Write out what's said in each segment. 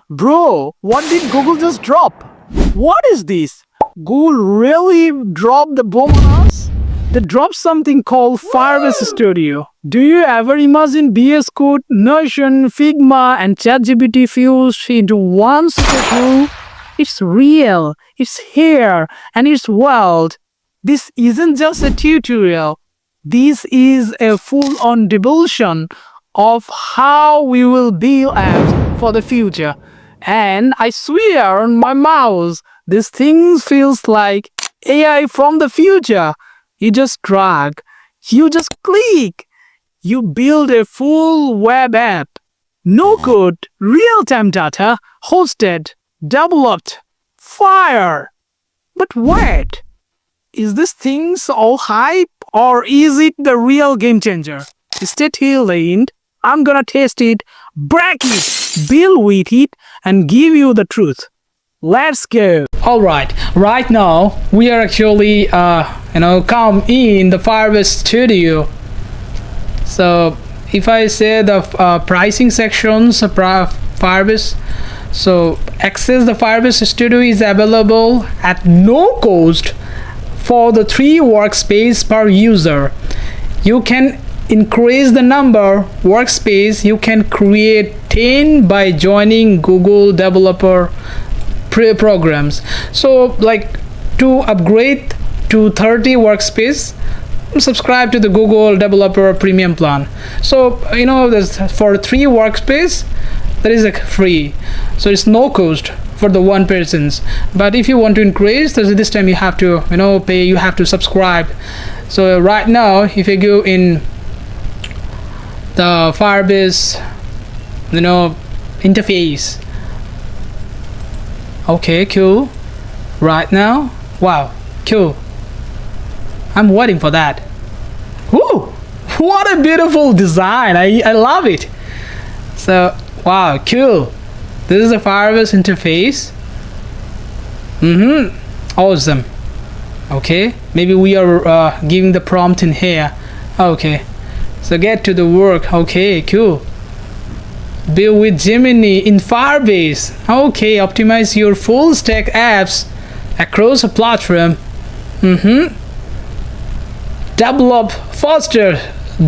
Bro, what did Google just drop? What is this? Google really dropped the bomb on us? They dropped something called Firebase Studio. Do you ever imagine VS Code, Notion, Figma, and ChatGPT fused into one super tool? It's real, it's here, and it's wild. This isn't just a tutorial. This is a full-on devolution of how we will build apps for the future. And I swear on my mouse, this thing feels like AI from the future. You just drag, you just click, you build a full web app. No code, real-time data, hosted, developed, fire. But wait, is this thing all hype or is it the real game changer? Stay tuned. I'm gonna test it, break it, build with it, and give you the truth. Let's go. Alright, right now we are actually come in the Firebase Studio. So if I say the pricing sections of Firebase, so access the Firebase Studio is available at no cost for the 3 workspace per user. You can increase the number workspace. You can create 10 by joining Google developer programs. So like to upgrade to 30 workspace, subscribe to the Google developer premium plan. So there's for 3 workspace that is like free, so it's no cost for the one persons. But if you want to increase, this time you have to pay, you have to subscribe. So right now if you go in the Firebase interface, okay, cool. Right now, wow, cool. I'm waiting for that. Woo! What a beautiful design. I love it. So wow, cool. This is the Firebase interface. Awesome. Okay, maybe we are giving the prompt in here. Okay, so get to the work. Okay, cool. Build with Gemini in Firebase. Okay, optimize your full stack apps across a platform. Develop faster,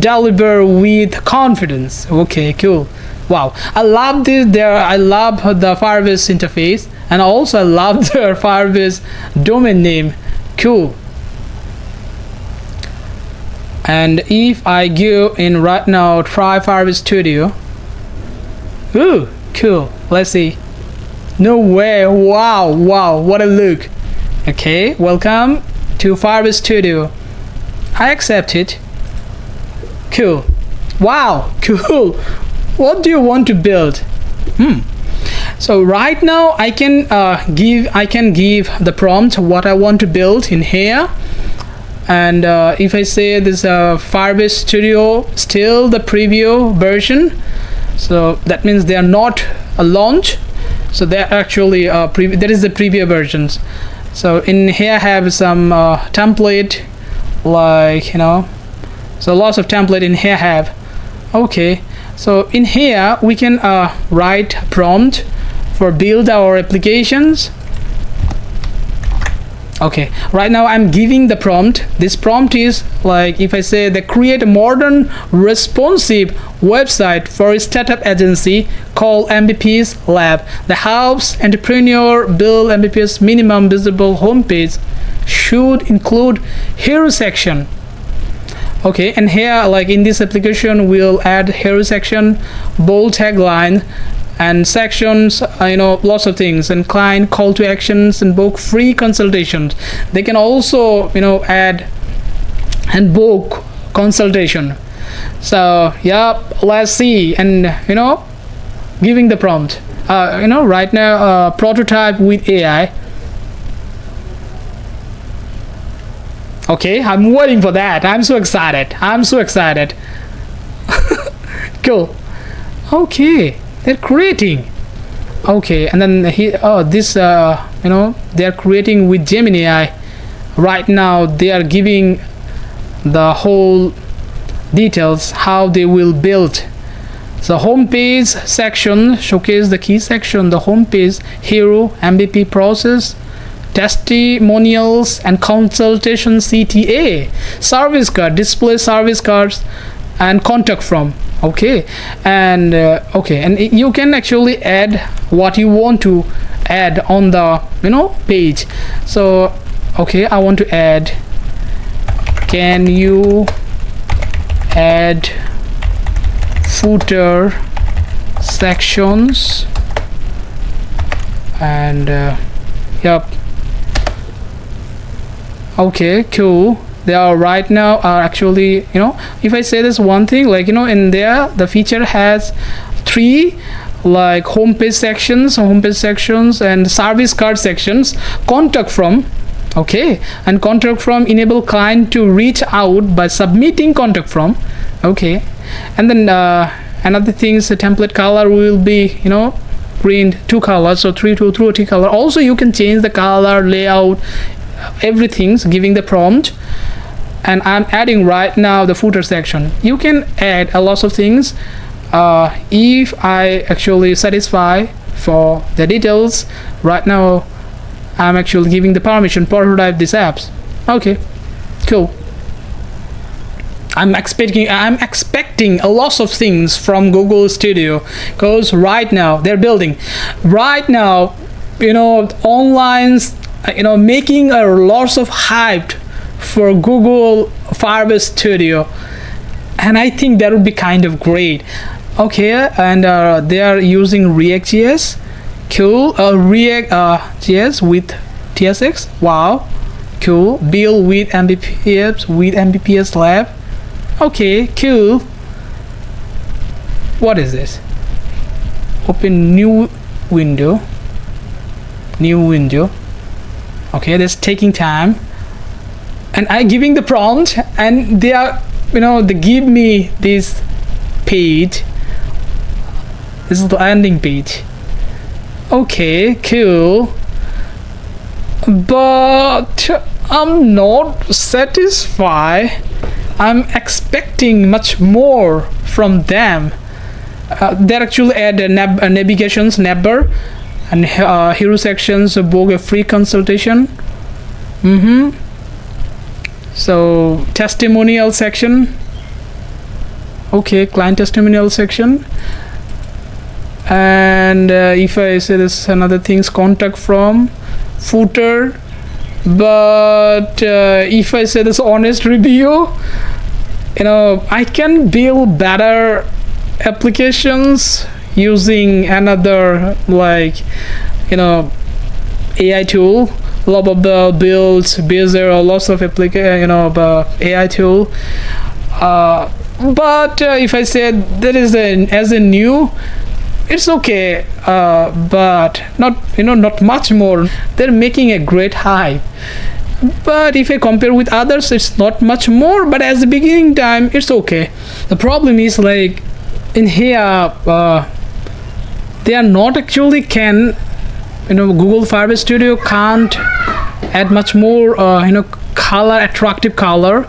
deliver with confidence. Okay, cool. Wow, I love this. I love the Firebase interface, and also I love their Firebase domain name. Cool. And if I go in right now, try Firebase Studio. Ooh, cool. Let's see. No way. Wow, what a look. Okay, welcome to Firebase Studio. I accept it. Cool. Wow, cool. What do you want to build? So right now I can give the prompt what I want to build in here. And if I say this Firebase Studio still the preview version, so that means they are not a launch. So they're actually there is the preview versions. So in here I have some template, like so lots of template in here I have. Okay, so in here we can write prompt for build our applications. Okay, right now I'm giving the prompt. This prompt is like, if I say they create a modern responsive website for a startup agency called MVP's Lab that helps entrepreneur build MVP's minimum visible homepage, should include hero section. Okay, and here like in this application we'll add hero section, bold tagline, and sections, lots of things, and client call to actions, and book free consultations. They can also add and book consultation. So yeah, let's see. And giving the prompt, right now prototype with AI. Okay, I'm waiting for that. I'm so excited. Cool. Okay, they're creating. Okay, and then this they are creating with Gemini AI. Right now they are giving the whole details how they will build So home page section, showcase the key section, the home page, hero, MVP process, testimonials and consultation CTA, service card, display service cards and contact from. Okay, and and you can actually add what you want to add on the page. So okay, I want to add, can you add footer sections, and yep, okay, cool. They are right now are actually, if I say this one thing, like in there the feature has 3 like homepage sections and service card sections, contact from. Okay, and contact from enable client to reach out by submitting contact from. Okay, and then another thing is the template color will be green 2 colors, so 3 to 3 color. Also you can change the color, layout, everything's giving the prompt. And I'm adding right now the footer section. You can add a lot of things if I actually satisfy for the details. Right now I'm actually giving the permission prototype these apps. Okay, cool. I'm expecting a lot of things from Google Studio, because right now they're building right now online, making a lots of hype for Google Firebase Studio, and I think that would be kind of great. Okay, and they are using React.js. Cool. React.js with TSX. Wow, cool. Build with MBPS lab. Okay, cool. What is this? Open new window. Okay, that's taking time, and I giving the prompt, and they are they give me this page. This is the landing page. Okay, cool, but I'm not satisfied. I'm expecting much more from them. They actually add a navigations navbar and hero sections, book a free consultation. So testimonial section. Okay, client testimonial section. And if I say this another things, contact from, footer. But if I say this honest review, I can build better applications using another like AI tool. Lovable builds, Bezier, lots of AI tool. But if I said that is as a new, it's okay, but not much more. They're making a great hype, but if I compare with others, it's not much more, but as the beginning time, it's okay. The problem is like in here they are not actually can Google Firebase Studio can't add much more color, attractive color,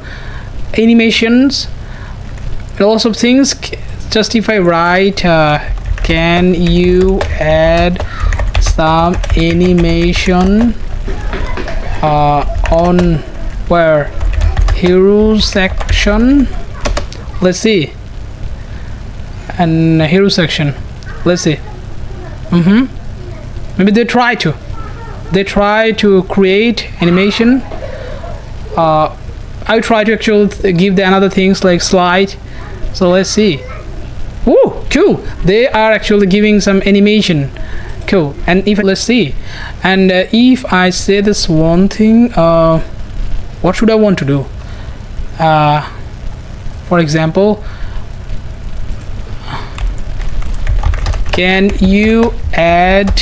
animations, lots of things. Just if I write can you add some animation on where hero section, let's see, and hero section, let's see. Maybe they try to create animation. I try to actually give the another things like slide. So let's see. Woo, cool. They are actually giving some animation. Cool. And if let's see, and if I say this one thing, what should I want to do? For example, can you add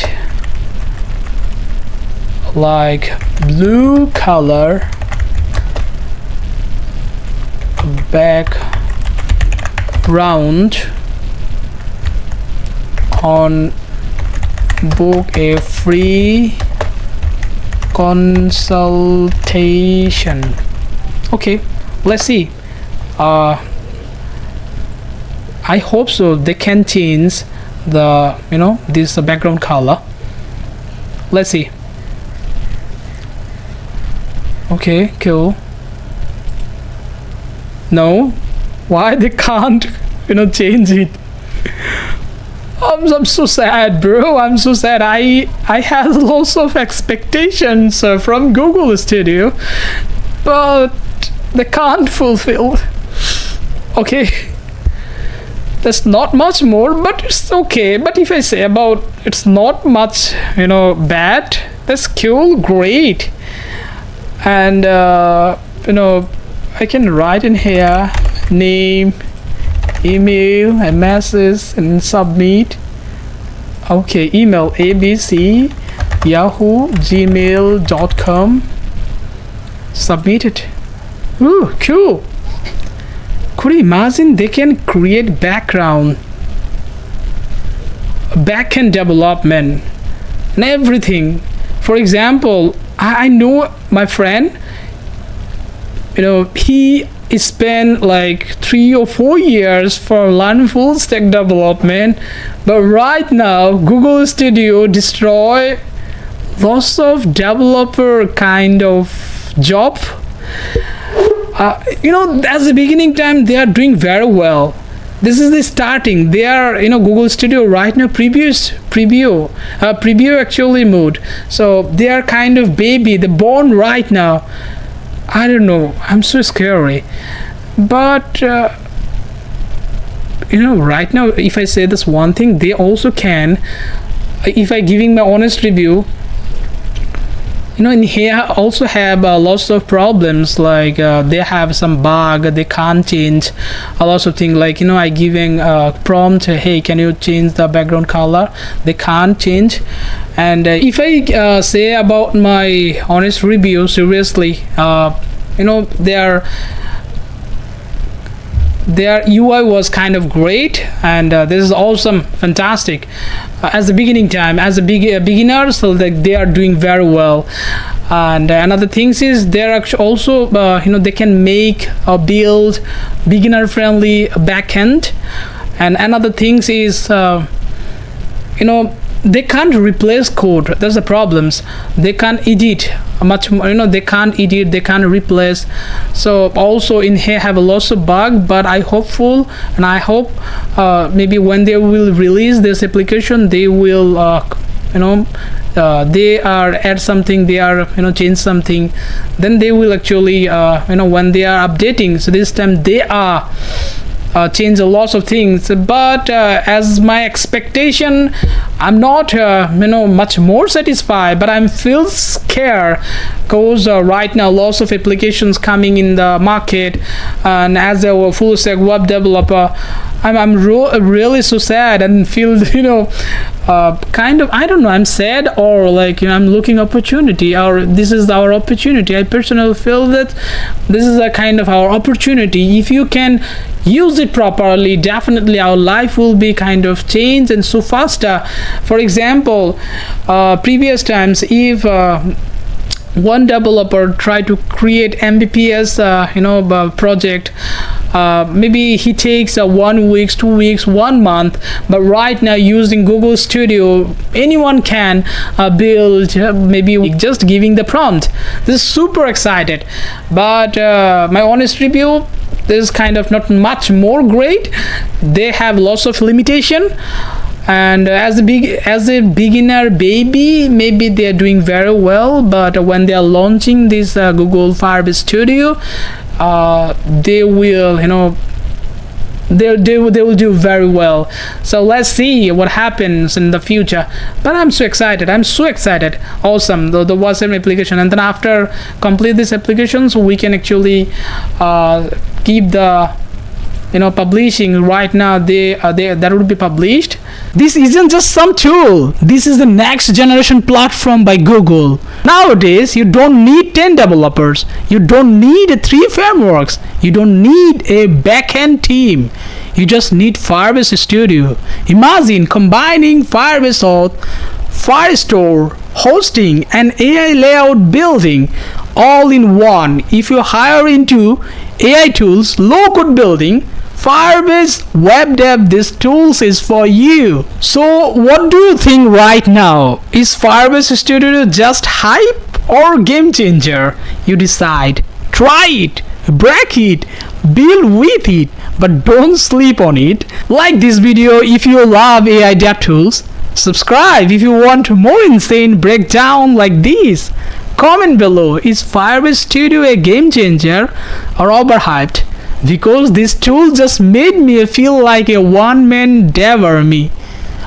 like blue color background on book a free consultation? Okay, let's see. I hope so they can change the this background color. Let's see. Okay, cool. No, why they can't change it? I'm so sad, bro. I'm so sad. I had lots of expectations from Google Studio, but they can't fulfill. Okay, there's not much more, but it's okay. But if I say about it's not much bad, that's cool, great. And I can write in here name, email, and message, and submit. Okay, email abc yahoo gmail.com. Submit it. Ooh, cool. Could you imagine they can create backend development and everything. For example, I know my friend, he spent like 3 or 4 years for learning full stack development, but right now Google Studio destroy lots of developer kind of job. As the beginning time they are doing very well. This is the starting. They are Google Studio right now preview actually mode. So they are kind of baby, they're born right now. I don't know, I'm so scary. But right now if I say this one thing, they also can, if I giving my honest review, in here also have lots of problems, like they have some bug, they can't change a lot of things, like I giving prompt, hey, can you change the background color, they can't change. And if I say about my honest review, seriously, their UI was kind of great, and this is awesome, fantastic. As the beginning time, as a beginner, so they are doing very well. And another things is they're actually also they can make or build beginner friendly backend. And another things is they can't replace code. That's the problems. They can't edit much more, they can't edit, they can't replace. So also in here have a lots of bug, but I hopeful, and I hope maybe when they will release this application, they will they are add something, they are change something, then they will actually when they are updating, so this time they are change a lot of things. But as my expectation, I'm not much more satisfied, but I'm feel scared because right now lots of applications coming in the market, and as a full stack web developer, I'm really so sad and feel kind of, I don't know, I'm sad, or like I'm looking opportunity, or this is our opportunity. I personally feel that this is a kind of our opportunity. If you can use it properly, definitely our life will be kind of changed and so faster. For example, previous times, if one developer try to create mbps project, maybe he takes 1 week, 2 weeks, 1 month. But right now using Google Studio, anyone can build maybe just giving the prompt. This is super excited. But my honest review, this is kind of not much more great. They have lots of limitation. And as a beginner baby, maybe they are doing very well, but when they are launching this Google Firebase Studio, they will they will do very well. So let's see what happens in the future. But I'm so excited, awesome, the WhatsApp application. And then after complete this application, so we can actually keep the publishing. Right now that would be published. This isn't just some tool, this is the next generation platform by Google. Nowadays you don't need 10 developers, you don't need 3 frameworks, you don't need a backend team, you just need Firebase Studio. Imagine combining Firebase Auth, Firestore, hosting, and AI layout building all in one. If you hire into AI tools, low code building, Firebase Web Dev, this tools is for you. So what do you think right now? Is Firebase Studio just hype or game changer? You decide. Try it, break it, build with it, but don't sleep on it. Like this video if you love AI dev tools. Subscribe if you want more insane breakdown like this. Comment below, is Firebase Studio a game changer or overhyped? Because this tool just made me feel like a one-man dev army.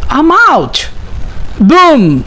I'm out. Boom.